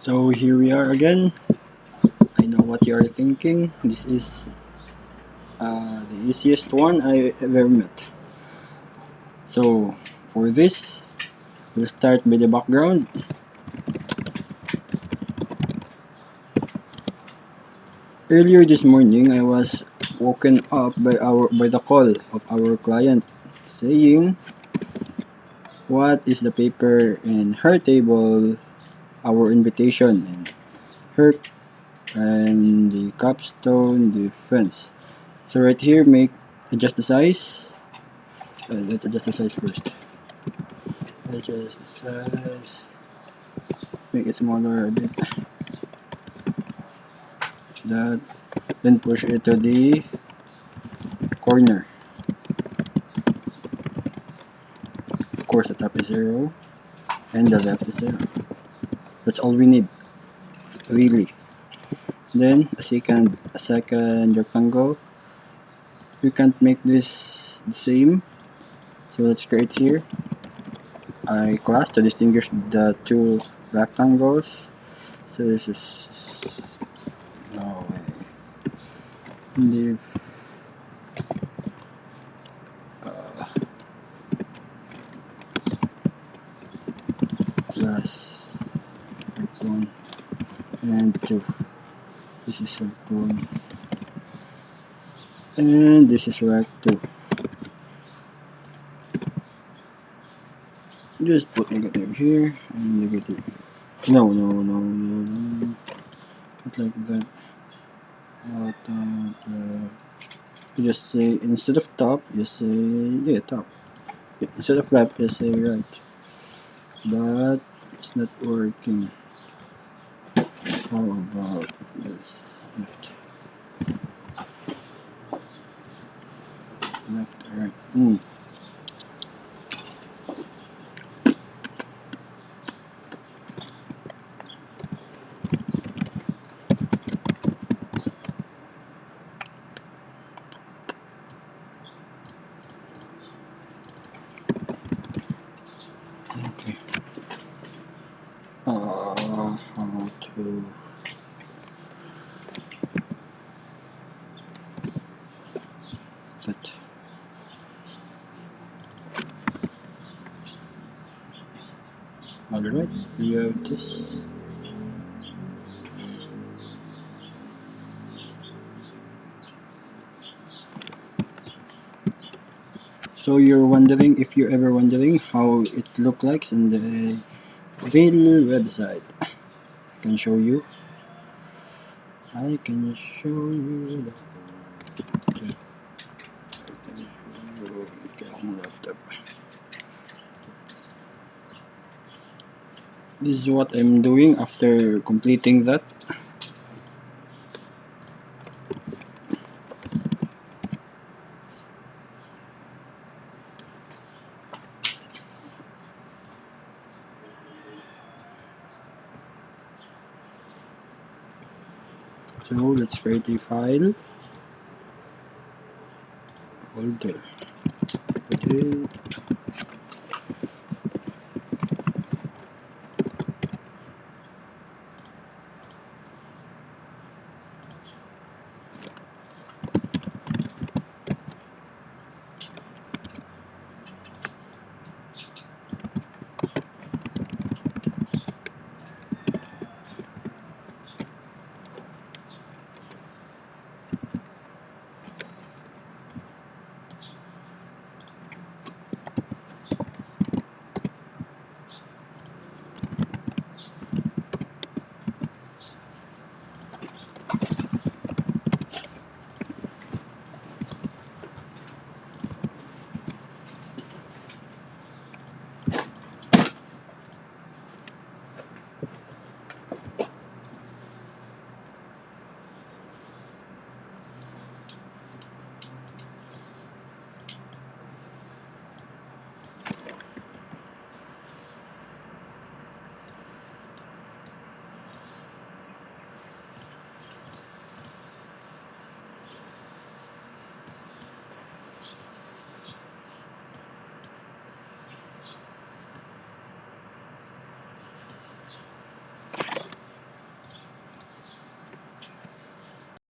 So here we are again. I know what you are thinking. This is the easiest one I ever met. So for this, we'll start with the background. Earlier this morning, I was woken up by the call of our client saying, "What is the paper in her table? Our invitation and her and the capstone defense." So right here, adjust the size. Let's adjust the size first. Adjust the size. Make it smaller a bit. That. Then push it to the corner. Of course, the top is 0 and the left is 0. That's all we need, really. Then a second rectangle. We can't make this the same, so let's create here a class to distinguish the two rectangles. So this is no way. Leave class rect1 and 2. This is rect1 and this is rect2. Just put negative here and negative. No. Not like that. You just say instead of top, you say top. Instead of left, you say right. But it's not working. How about this? Left, right. Okay. How to that? Alright, we have this. So if you're ever wondering how it look like in the real website, I can show you. This is what I'm doing after completing that. So let's create a file. Folder. Okay.